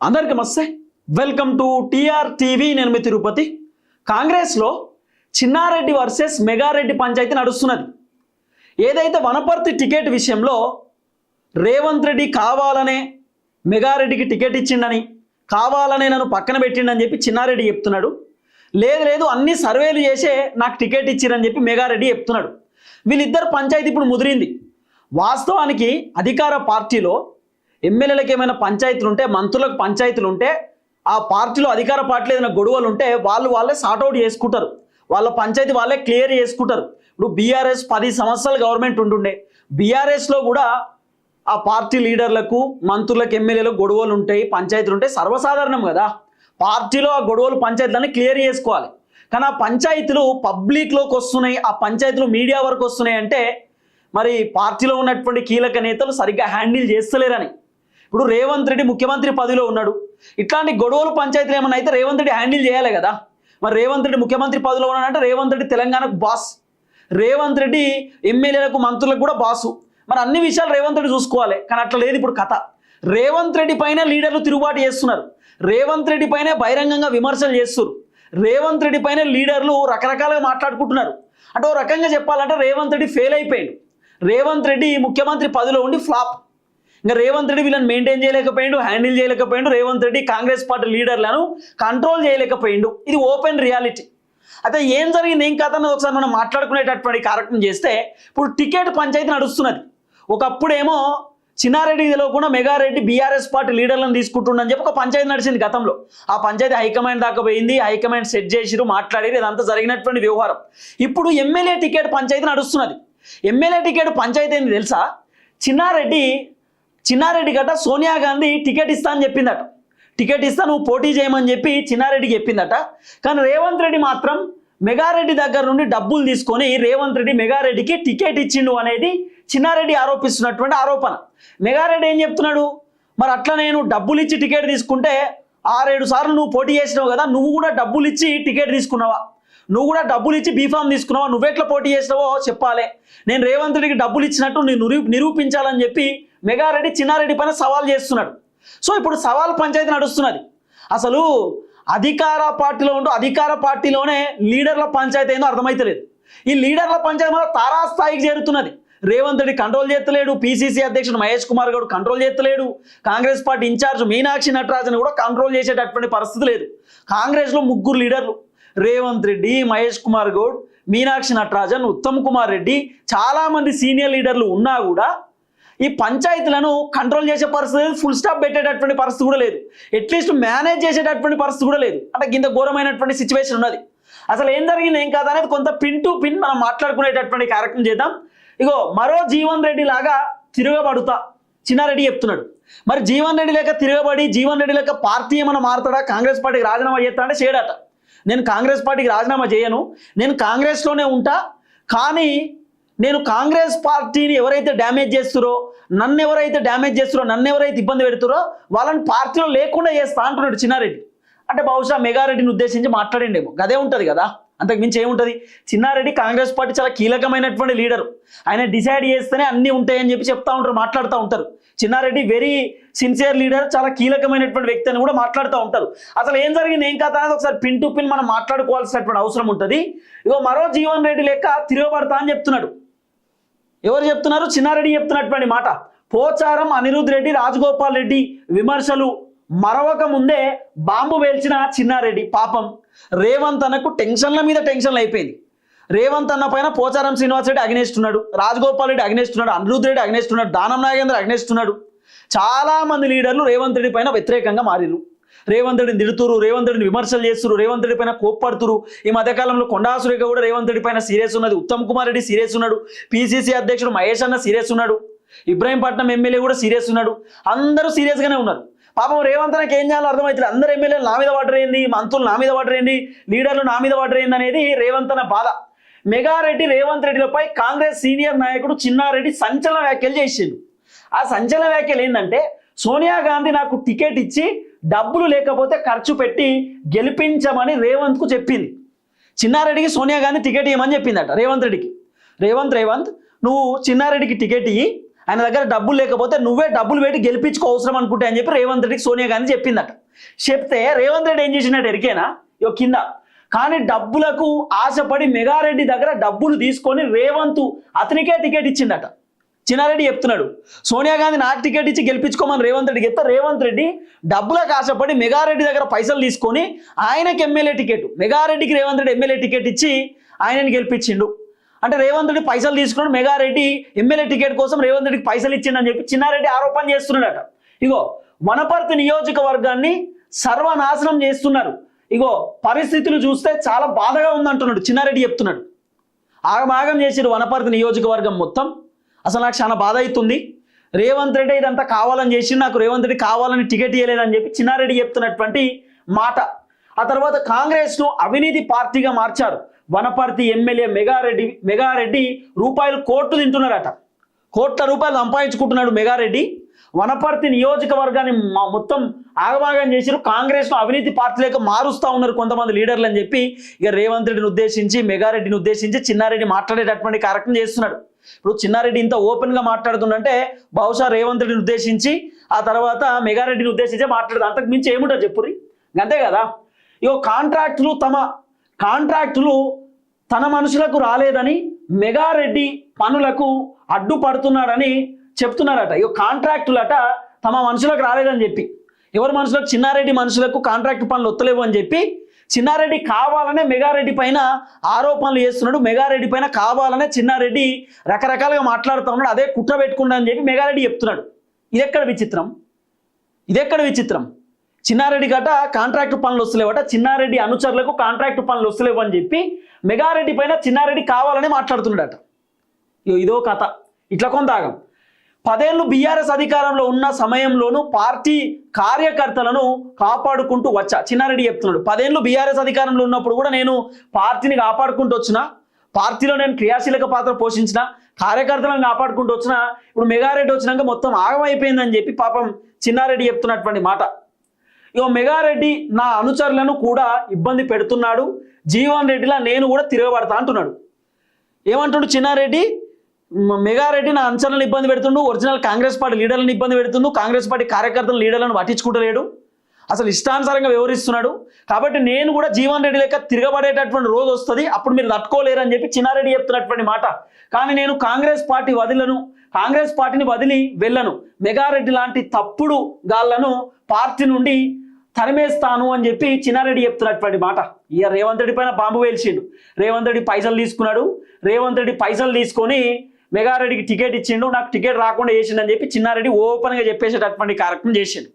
అందరికీ నమస్తే. Welcome to TR TV. నేను మీ తిరుపతి. కాంగ్రెస్లో చిన్నారెడ్డి వర్సెస్ మెగారెడ్డి పంచాయతీ నడుస్తున్నది. ఏదైతే వనపర్తి టికెట్ విషయంలో రేవంత్ రెడ్డి కావాలనే మెగారెడ్డికి టికెట్ ఇచ్చిండని, కావాలనే నన్ను పక్కన పెట్టిండని చెప్పి చిన్నారెడ్డి చెప్తున్నాడు. లేదు అన్ని సర్వేలు చేసే నాకు టికెట్ ఇచ్చిరని చెప్పి మెగారెడ్డి చెప్తున్నాడు. వీళ్ళిద్దరు పంచాయతీ ఇప్పుడు ముదిరింది. వాస్తవానికి అధికార పార్టీలో ఎమ్మెల్యేలకు ఏమైనా పంచాయతీలు ఉంటే, మంత్రులకు పంచాయతీలు ఉంటే, ఆ పార్టీలో అధికార పార్టీలో ఏదైనా గొడవలు ఉంటే వాళ్ళే సార్ట్అవుట్ చేసుకుంటారు. వాళ్ళ పంచాయతీ వాళ్ళే క్లియర్ చేసుకుంటారు. ఇప్పుడు బీఆర్ఎస్ 10 సంవత్సరాలు గవర్నమెంట్ ఉంటుండే. బీఆర్ఎస్లో కూడా ఆ పార్టీ లీడర్లకు, మంత్రులకు, ఎమ్మెల్యేలకు గొడవలు ఉంటాయి, పంచాయతీలు ఉంటాయి, సర్వసాధారణం కదా. పార్టీలో ఆ గొడవలు పంచాయతీలన్నీ క్లియర్ చేసుకోవాలి. కానీ ఆ పంచాయతీలు పబ్లిక్లోకి వస్తున్నాయి, ఆ పంచాయతీలు మీడియా వరకు వస్తున్నాయి అంటే మరి పార్టీలో ఉన్నటువంటి కీలక నేతలు సరిగ్గా హ్యాండిల్ చేస్తలేరని. ఇప్పుడు రేవంత్ రెడ్డి ముఖ్యమంత్రి పదవిలో ఉన్నాడు. ఇట్లాంటి గొడవలు పంచాయతీలు ఏమన్నా అయితే రేవంత్ రెడ్డి హ్యాండిల్ చేయాలి కదా. మరి రేవంత్ రెడ్డి ముఖ్యమంత్రి పదవిలో ఉన్నాడంటే రేవంత్ రెడ్డి తెలంగాణకు బాస్, రేవంత్ రెడ్డి ఎమ్మెల్యేలకు, మంత్రులకు కూడా బాసు. మరి అన్ని విషయాలు రేవంత్ రెడ్డి చూసుకోవాలి. కానీ అట్లా లేదు ఇప్పుడు కథ. రేవంత్ రెడ్డి పైన లీడర్లు తిరుగుబాటు చేస్తున్నారు. రేవంత్ రెడ్డి పైన బహిరంగంగా విమర్శలు చేస్తున్నారు. రేవంత్ రెడ్డి పైన లీడర్లు రకరకాలుగా మాట్లాడుకుంటున్నారు. అంటే ఓ రకంగా చెప్పాలంటే రేవంత్ రెడ్డి ఫెయిల్ అయిపోయాడు. రేవంత్ రెడ్డి ముఖ్యమంత్రి పదవిలో ఉండి ఫ్లాప్. ఇంకా రేవంత్ రెడ్డి వీళ్ళని మెయింటైన్ చేయలేకపోయాడు, హ్యాండిల్ చేయలేకపోయాడు. రేవంత్ రెడ్డి కాంగ్రెస్ పార్టీ లీడర్లను కంట్రోల్ చేయలేకపోయాడు. ఇది ఓపెన్ రియాలిటీ. అయితే ఏం జరిగింది, ఏం కథ అన్నది ఒకసారి మనం మాట్లాడుకునేటటువంటి కార్యక్రమం చేస్తే, ఇప్పుడు టికెట్ పంచాయతీ నడుస్తున్నది. ఒకప్పుడేమో చిన్నారెడ్డి తెలియకుండా మెగారెడ్డి బీఆర్ఎస్ పార్టీ లీడర్లను తీసుకుంటుండని చెప్పి ఒక పంచాయతీ నడిచింది గతంలో. ఆ పంచాయతీ హైకమాండ్ దాకా పోయింది, హైకమాండ్ సెట్ చేసిరు, మాట్లాడారు, ఇదంతా జరిగినటువంటి వ్యవహారం. ఇప్పుడు ఎమ్మెల్యే టికెట్ పంచాయతీ నడుస్తున్నది. ఎమ్మెల్యే టికెట్ పంచాయతీ ఏంది తెలుసా? చిన్నారెడ్డి గట సోనియా గాంధీ టికెట్ ఇస్తా అని చెప్పిందట. టికెట్ ఇస్తా, నువ్వు పోటీ చేయమని చెప్పి చిన్నారెడ్డికి చెప్పిందట. కానీ రేవంత్ రెడ్డి మాత్రం మెగారెడ్డి దగ్గర నుండి డబ్బులు తీసుకొని రేవంత్ రెడ్డి మెగారెడ్డికి టికెట్ ఇచ్చిండు అనేది చిన్నారెడ్డి ఆరోపిస్తున్నటువంటి ఆరోపణ. మెగారెడ్డి ఏం చెప్తున్నాడు, మరి అట్లా నేను డబ్బులు ఇచ్చి టికెట్ తీసుకుంటే 6-7 సార్లు నువ్వు పోటీ చేసినావు కదా, నువ్వు కూడా డబ్బులు ఇచ్చి టికెట్ తీసుకున్నావా, నువ్వు కూడా డబ్బులు ఇచ్చి బీఫామ్ తీసుకున్నావా, నువ్వెట్లా పోటీ చేసినావో చెప్పాలి, నేను రేవంత్ రెడ్డికి డబ్బులు ఇచ్చినట్టు నేను నిరూపించాలని చెప్పి మెగారెడ్డి చిన్నారెడ్డి పైన సవాల్ చేస్తున్నాడు. సో ఇప్పుడు సవాల్ పంచాయతీ నడుస్తున్నది. అసలు అధికార పార్టీలో ఉంటూ అధికార పార్టీలోనే లీడర్ల పంచాయతీ ఏందో అర్థమైతలేదు. ఈ లీడర్ల పంచాయతీ మన తారాస్థాయికి చేరుతున్నది. రేవంత్ రెడ్డి కంట్రోల్ చేస్తలేడు, పిసిసి అధ్యక్షుడు మహేష్ కుమార్ గౌడ్ కంట్రోల్ చేస్తలేడు, Congress party in-charge Meenakshi Natarajan కూడా కంట్రోల్ చేసేటటువంటి పరిస్థితి లేదు. కాంగ్రెస్లో 3 లీడర్లు, రేవంత్ రెడ్డి, మహేష్ కుమార్ గౌడ్, మీనాక్షి నటరాజన్, ఉత్తమ్ కుమార్ రెడ్డి, చాలామంది సీనియర్ లీడర్లు ఉన్నా కూడా ఈ పంచాయతీలను కంట్రోల్ చేసే పరిస్థితి లేదు, ఫుల్ స్టాప్ పెట్టేటటువంటి పరిస్థితి కూడా లేదు, అట్లీస్ట్ మేనేజ్ చేసేటటువంటి పరిస్థితి కూడా లేదు. అంటే ఇంత ఘోరమైనటువంటి సిచ్యువేషన్ ఉన్నది. అసలు ఏం జరిగింది, ఏం కాదు అనేది కొంత పిన్ టు పిన్ మనం మాట్లాడుకునేటటువంటి కార్యక్రమం చేద్దాం. ఇగో మరో జీవన్ రెడ్డి లాగా తిరగబడుతా చిన్నారెడ్డి చెప్తున్నాడు. మరి జీవన్ రెడ్డి లేక తిరగబడి జీవన్ రెడ్డి లేక పార్టీ ఏమైనా మారుతాడా, కాంగ్రెస్ పార్టీకి రాజీనామా చేస్తాడంటే చేయడట. నేను కాంగ్రెస్ పార్టీకి రాజీనామా చేయను, నేను కాంగ్రెస్లోనే ఉంటా, కానీ నేను కాంగ్రెస్ పార్టీని ఎవరైతే డ్యామేజ్ చేస్తారో, నన్ను ఎవరైతే ఇబ్బంది పెడుతారో వాళ్ళని పార్టీలో లేకుండా చేస్తా అంటున్నాడు చిన్నారెడ్డి. అంటే బహుశా మెగారెడ్డిని ఉద్దేశించి మాట్లాడిండేమో, అదే ఉంటుంది కదా, అంతకు మించి ఏముంటుంది. చిన్నారెడ్డి కాంగ్రెస్ పార్టీ చాలా కీలకమైనటువంటి లీడరు, ఆయన డిసైడ్ చేస్తేనే అన్నీ ఉంటాయని చెప్పి చెప్తా ఉంటారు, మాట్లాడుతూ ఉంటారు. చిన్నారెడ్డి వెరీ సిన్సియర్ లీడర్, చాలా కీలకమైనటువంటి వ్యక్తి అని కూడా మాట్లాడుతూ ఉంటారు. అసలు ఏం జరిగింది, ఏం కథ అనేది ఒకసారి పిన్ టు పిన్ మనం మాట్లాడుకోవాల్సినటువంటి అవసరం ఉంటుంది. ఇగో మరో జీవన్ రెడ్డి లెక్క తిరగబడతా అని చెప్తున్నాడు. ఎవరు చెప్తున్నారు? చిన్నారెడ్డి చెప్తున్నటువంటి మాట. పోచారం అనిరుద్ రెడ్డి, రాజగోపాల్ రెడ్డి విమర్శలు మరవక ముందే బాంబు వేల్చిన చిన్నారెడ్డి. పాపం రేవంత్ అన్నకు టెన్షన్ల మీద టెన్షన్లు అయిపోయింది. రేవంత్ అన్న పైన పోచారం శ్రీనివాస్ రెడ్డి అగ్నేస్తున్నాడు, రాజగోపాల్ రెడ్డి అగ్నేస్తున్నాడు, అనిరుద్ రెడ్డి అగ్నేస్తున్నాడు, దానం నాగేంద్ర అగ్నేస్తున్నాడు. చాలా మంది లీడర్లు రేవంత్ రెడ్డి పైన వ్యతిరేకంగా మారిరు. రేవంత్ రెడ్డిని తిడుతురు, రేవంత్ రెడ్డిని విమర్శలు చేస్తురు, రేవంత్ రెడ్డి పైన కోప్పడుతురు. ఈ మధ్యకాలంలో కొండా సురేఖ కూడా రేవంత్ రెడ్డి పైన సీరియస్ ఉన్నది, ఉత్తమ్ కుమార్ రెడ్డి సీరియస్ ఉన్నాడు, పిసిసి అధ్యక్షుడు మహేష్ అన్న సీరియస్ ఉన్నాడు, ఇబ్రాహీంపట్నం ఎమ్మెల్యే కూడా సీరియస్ ఉన్నాడు. అందరూ సీరియస్గానే ఉన్నారు. పాపం రేవంత్ అన్నకి ఏం చేయాలో అర్థమవుతుంది. అందరు ఎమ్మెల్యేలు నా మీద పడరేంది, మంత్రులు నా మీద పడరేంది, లీడర్లు నా మీద పడరేంది అనేది రేవంత్ అన్న బాధ. మెగారెడ్డి రేవంత్ రెడ్డిలపై కాంగ్రెస్ సీనియర్ నాయకుడు చిన్నారెడ్డి సంచలన వ్యాఖ్యలు చేసిండు. ఆ సంచలన వ్యాఖ్యలు ఏంటంటే, సోనియా గాంధీ నాకు టికెట్ ఇచ్చి డబ్బులు లేకపోతే ఖర్చు పెట్టి గెలిపించమని రేవంత్కు చెప్పింది. చిన్నారెడ్డికి సోనియా గాంధీ టికెట్ ఇవ్వమని చెప్పిందట రేవంత్ రెడ్డికి. రేవంత్ నువ్వు చిన్నారెడ్డికి టికెట్ ఇయ్యి, ఆయన దగ్గర డబ్బులు లేకపోతే నువ్వే డబ్బులు పెట్టి గెలిపించుకో అవసరం అనుకుంటే అని చెప్పి రేవంత్ రెడ్డికి సోనియా గాంధీ చెప్పిందట. చెప్తే రేవంత్ రెడ్డి ఏం చేసినట్టు ఎరికేనా, ఇగో కింద కానీ డబ్బులకు ఆశపడి మెగారెడ్డి దగ్గర డబ్బులు తీసుకొని రేవంత్ అతనికే టికెట్ ఇచ్చిందట. చిన్నారెడ్డి చెప్తున్నాడు సోనియా గాంధీ నాకు టికెట్ ఇచ్చి గెలిపించుకోమని రేవంత్ రెడ్డి చెప్తే రేవంత్ రెడ్డి డబ్బులకు ఆశపడి మెగారెడ్డి దగ్గర పైసలు తీసుకొని ఆయనకి ఎమ్మెల్యే టికెట్, మెగారెడ్డికి రేవంత్ రెడ్డి ఎమ్మెల్యే టికెట్ ఇచ్చి ఆయనని గెలిపించిండు. అంటే రేవంత్ రెడ్డి పైసలు తీసుకున్నాడు, మెగారెడ్డి ఎమ్మెల్యే టికెట్ కోసం రేవంత్ రెడ్డికి పైసలు ఇచ్చిండని చెప్పి చిన్నారెడ్డి ఆరోపణ చేస్తున్నాడట. ఇగో వనపర్తి నియోజకవర్గాన్ని సర్వనాశనం చేస్తున్నారు, ఇగో పరిస్థితులు చూస్తే చాలా బాధగా ఉందంటున్నాడు చిన్నారెడ్డి చెప్తున్నాడు. ఆగమాగం చేసిరు వనపర్తి నియోజకవర్గం మొత్తం. అసలు నాకు చాలా బాధ అవుతుంది, రేవంత్ రెడ్డి ఇదంతా కావాలని చేసి నాకు రేవంత్ రెడ్డి కావాలని టికెట్ ఇవ్వలేదని చెప్పి చిన్నారెడ్డి చెప్తున్నటువంటి మాట. ఆ తర్వాత కాంగ్రెస్ను అవినీతి పార్టీగా మార్చారు. వనపర్తి ఎమ్మెల్యే మెగారెడ్డి రూపాయలు కోట్లు తింటున్నారట, కోట్ల రూపాయలు సంపాదించుకుంటున్నాడు మెగారెడ్డి. వనపర్తి నియోజకవర్గాన్ని మొత్తం ఆగమాగం చేసిరు, కాంగ్రెస్ను అవినీతి పార్టీలకు మారుస్తూ ఉన్నారు కొంతమంది లీడర్లు అని చెప్పి ఇక రేవంత్ రెడ్డిని ఉద్దేశించి మెగారెడ్డిని ఉద్దేశించి చిన్నారెడ్డి మాట్లాడేటటువంటి కార్యక్రమం చేస్తున్నాడు. ఇప్పుడు చిన్నారెడ్డి ఇంత ఓపెన్గా మాట్లాడుతుందంటే బహుశా రేవంత్ రెడ్డిని ఉద్దేశించి ఆ తర్వాత మెగారెడ్డిని ఉద్దేశించి మాట్లాడదు, అంతకు మించి ఏముంటుంది చెప్పుర్రి, అంతే కదా. ఇగో కాంట్రాక్టులు తన మనుషులకు రాలేదని మెగారెడ్డి పనులకు అడ్డుపడుతున్నాడని చెప్తున్నారట. ఇగో కాంట్రాక్టులట తమ మనుషులకు రాలేదని చెప్పి, ఎవరి మనుషులకు, చిన్నారెడ్డి మనుషులకు కాంట్రాక్ట్ పనులు వత్తలేవు అని చెప్పి చిన్నారెడ్డి కావాలనే మెగారెడ్డి పైన ఆరోపణలు చేస్తున్నాడు. మెగారెడ్డి పైన కావాలనే చిన్నారెడ్డి రకరకాలుగా మాట్లాడుతూ ఉన్నాడు, అదే కుట్ర పెట్టుకుండా అని చెప్పి మెగారెడ్డి చెప్తున్నాడు. ఇదెక్కడ విచిత్రం, చిన్నారెడ్డి గట కాంట్రాక్ట్ పనులు వస్తలేవట, చిన్నారెడ్డి అనుచరులకు కాంట్రాక్ట్ పనులు వస్తలేవు అని చెప్పి మెగారెడ్డి పైన చిన్నారెడ్డి కావాలని మాట్లాడుతున్నాడట. ఇదో కథ. ఇట్లా కొంత ఆగం. 10 ఏళ్ళు బీఆర్ఎస్ అధికారంలో ఉన్న సమయంలోనూ పార్టీ కార్యకర్తలను కాపాడుకుంటూ వచ్చా, చిన్నారెడ్డి చెప్తున్నాడు. 10 ఏళ్ళు బీఆర్ఎస్ అధికారంలో ఉన్నప్పుడు కూడా నేను పార్టీని కాపాడుకుంటూ వచ్చిన, పార్టీలో నేను క్రియాశీలక పాత్ర పోషించిన, కార్యకర్తలను కాపాడుకుంటూ వచ్చిన. ఇప్పుడు మెగారెడ్డి వచ్చినాక మొత్తం ఆగమైపోయిందని చెప్పి పాపం చిన్నారెడ్డి చెప్తున్నటువంటి మాట. ఇగో మెగారెడ్డి నా అనుచరులను కూడా ఇబ్బంది పెడుతున్నాడు, జీవన్ రెడ్డిలా నేను కూడా తిరగబడతా అంటున్నాడు. ఏమంటున్నాడు చిన్నారెడ్డి, మెగారెడ్డి నా అనుచరులను ఇబ్బంది పెడుతుండు, ఒరిజినల్ కాంగ్రెస్ పార్టీ లీడర్లను ఇబ్బంది పెడుతుండు, కాంగ్రెస్ పార్టీ కార్యకర్తల లీడర్లను పట్టించుకుంటలేడు, అసలు ఇష్టానుసారంగా వ్యవహరిస్తున్నాడు, కాబట్టి నేను కూడా జీవన్ రెడ్డి లెక్క తిరగబడేటటువంటి రోజు వస్తుంది, అప్పుడు మీరు తట్టుకోలేరు అని చెప్పి చిన్నారెడ్డి చెప్తున్నటువంటి మాట. కానీ నేను కాంగ్రెస్ పార్టీని వదిలి వెళ్ళను, మెగారెడ్డి లాంటి తప్పుడు గాళ్లను పార్టీ నుండి తరిమేస్తాను అని చెప్పి చిన్నారెడ్డి చెప్తున్నటువంటి మాట. ఇక రేవంత్ రెడ్డి పైన బాంబు వేల్చిండు. రేవంత్ రెడ్డి పైసలు తీసుకున్నాడు, రేవంత్ రెడ్డి పైసలు తీసుకొని మెగారెడ్డికి టికెట్ ఇచ్చిండు, నాకు టికెట్ రాకుండా చేసిండు అని చెప్పి చిన్నారెడ్డి ఓపెన్గా చెప్పేసేటటువంటి కార్యక్రమం చేసిండు.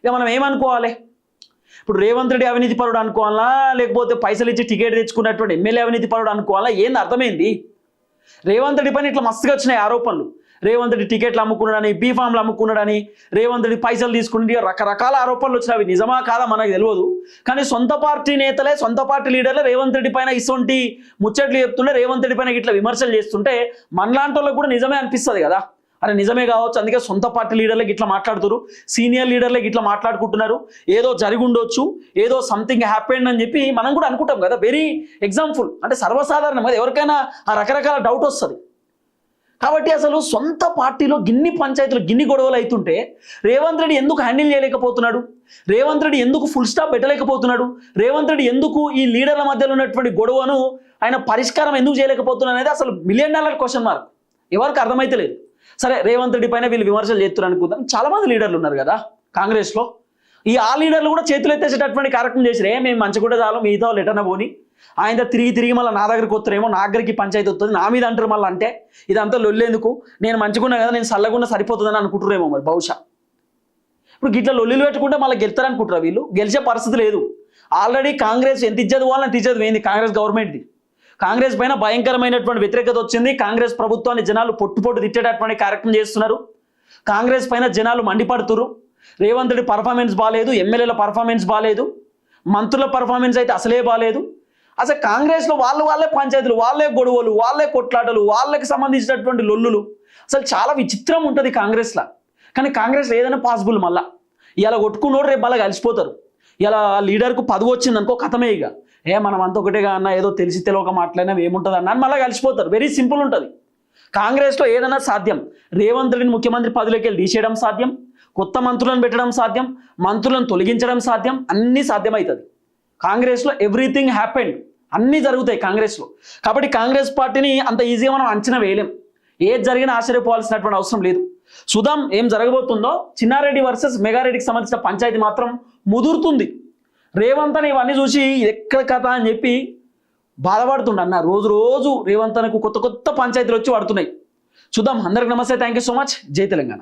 ఇక మనం ఏమనుకోవాలి, ఇప్పుడు రేవంత్ రెడ్డి అవినీతి పరుడు అనుకోవాలా, లేకపోతే పైసలు ఇచ్చి టికెట్ తెచ్చుకున్నటువంటి ఎమ్మెల్యే అవినీతి పరుడు అనుకోవాలా, ఏంది అర్థమైంది? రేవంత్ రెడ్డి పైన ఇట్లా మస్తుగా వచ్చినాయి ఆరోపణలు. రేవంత్ రెడ్డి టికెట్లు అమ్ముకున్నాడని, బీఫామ్లు అమ్ముకున్నాడని, రేవంత్ రెడ్డి పైసలు తీసుకుని రకరకాల ఆరోపణలు వచ్చినవి. నిజమా కాదా మనకు తెలియదు, కానీ సొంత పార్టీ నేతలే, సొంత పార్టీ లీడర్లే రేవంత్ రెడ్డి పైన ఇటువంటి ముచ్చట్లు చెప్తుంటే, రేవంత్ రెడ్డి పైన ఇట్లా విమర్శలు చేస్తుంటే మనలాంటి వాళ్ళకి కూడా నిజమే అనిపిస్తుంది కదా, అరే నిజమే కావచ్చు, అందుకే సొంత పార్టీ లీడర్లకి ఇట్లా మాట్లాడుతున్నారు, సీనియర్ లీడర్లకి ఇట్లా మాట్లాడుకుంటున్నారు, ఏదో జరిగి ఉండొచ్చు, ఏదో సంథింగ్ హ్యాపెండ్ అని చెప్పి మనం కూడా అనుకుంటాం కదా. వెరీ ఎగ్జాంపుల్, అంటే సర్వసాధారణం కదా, ఎవరికైనా ఆ రకరకాల డౌట్ వస్తుంది. కాబట్టి అసలు సొంత పార్టీలో గిన్ని పంచాయతీలు, గిన్ని గొడవలు అవుతుంటే రేవంత్ రెడ్డి ఎందుకు హ్యాండిల్ చేయలేకపోతున్నాడు, రేవంత్ రెడ్డి ఎందుకు ఫుల్ స్టాప్ పెట్టలేకపోతున్నాడు, రేవంత్ రెడ్డి ఎందుకు ఈ లీడర్ల మధ్యలో ఉన్నటువంటి గొడవను ఆయన పరిష్కారం ఎందుకు చేయలేకపోతున్నాడు అనేది అసలు $1 మిలియన్ క్వశ్చన్ మార్క్. ఎవరికి అర్థమైతే లేదు. సరే, రేవంత్ రెడ్డి పైన వీళ్ళు విమర్శలు చేస్తున్నారు అనుకుందాం, చాలా మంది లీడర్లు ఉన్నారు కదా కాంగ్రెస్లో, ఆ లీడర్లు కూడా చేతులు ఎత్తేసేటటువంటి కార్యక్రమం చేసిరే, మేము మంచిగా చాలు, మిగతా వాళ్ళు ఎటన్నా పోని, ఆయన తిరిగి మళ్ళీ నా దగ్గరికి వస్తారేమో, నా దగ్గరికి పంచాయతీ వస్తుంది, నా మీద అంటారు మళ్ళీ, అంటే ఇదంతా లొల్లేందుకు, నేను మంచిగున్నా కదా, నేను చల్లగున్నా సరిపోతుందని అనుకుంటారేమో మరి బహుశా. ఇప్పుడు గిట్ల లొల్లిలు పెట్టుకుంటే మళ్ళీ గెలుతారనుకుంటారా వీళ్ళు? గెలిచే పరిస్థితి లేదు. ఆల్రెడీ కాంగ్రెస్ ఎంత ఇజ్జత్ వాళ్ళని ఇజ్జత్ పోయింది కాంగ్రెస్ గవర్నమెంట్ది. కాంగ్రెస్ పైన భయంకరమైనటువంటి వ్యతిరేకత వచ్చింది. కాంగ్రెస్ ప్రభుత్వాన్ని జనాలు పొట్టు తిట్టేటటువంటి కార్యక్రమం చేస్తున్నారు. కాంగ్రెస్ పైన జనాలు మండిపడుతున్నారు. రేవంత్ రెడ్డి పర్ఫార్మెన్స్ బాగాలేదు, ఎమ్మెల్యేల పర్ఫార్మెన్స్ బాగాలేదు, మంత్రుల పర్ఫార్మెన్స్ అయితే అసలే బాగాలేదు. అసలు కాంగ్రెస్లో వాళ్ళే పంచాయతీలు, వాళ్ళే గొడవలు, వాళ్ళే కొట్లాటలు, వాళ్ళకి సంబంధించినటువంటి లొల్లులు, అసలు చాలా విచిత్రం ఉంటుంది కాంగ్రెస్లో. కానీ కాంగ్రెస్లో ఏదైనా పాసిబుల్. మళ్ళీ ఇలా కొట్టుకున్నోడు రేపు మళ్ళీ కలిసిపోతారు. ఇలా లీడర్కు పదవి వచ్చింది అనుకో, కథమే. ఇక మనం అంత ఒకటేగా అన్న, ఏదో తెలిసి తెలియక మాట్లాడినా ఏముంటుంది అన్న అని మళ్ళీ కలిసిపోతారు. వెరీ సింపుల్ ఉంటుంది. కాంగ్రెస్లో ఏదైనా సాధ్యం. రేవంత్ రెడ్డిని ముఖ్యమంత్రి పదవిలోకి వెళ్ళి తీసేయడం సాధ్యం, కొత్త మంత్రులను పెట్టడం సాధ్యం, మంత్రులను తొలగించడం సాధ్యం, అన్నీ సాధ్యమవుతుంది. కాంగ్రెస్లో ఎవ్రీథింగ్ హ్యాపెండ్, అన్నీ జరుగుతాయి కాంగ్రెస్లో. కాబట్టి కాంగ్రెస్ పార్టీని అంత ఈజీగా మనం అంచనా వేయలేం. ఏది జరిగినా ఆశ్చర్యపోవాల్సినటువంటి అవసరం లేదు. చూద్దాం ఏం జరగబోతుందో. చిన్నారెడ్డి వర్సెస్ మెగారెడ్డికి సంబంధించిన పంచాయతీ మాత్రం ముదురుతుంది. రేవంత్ అని ఇవన్నీ చూసి ఎక్కడ కథ అని చెప్పి బాధపడుతుండ అన్న. రోజు రోజు రేవంత్ అనకు కొత్త కొత్త పంచాయతీలు వచ్చి పడుతున్నాయి. చూద్దాం. అందరికి నమస్తే, థ్యాంక్ యూ సో మచ్. జై తెలంగాణ.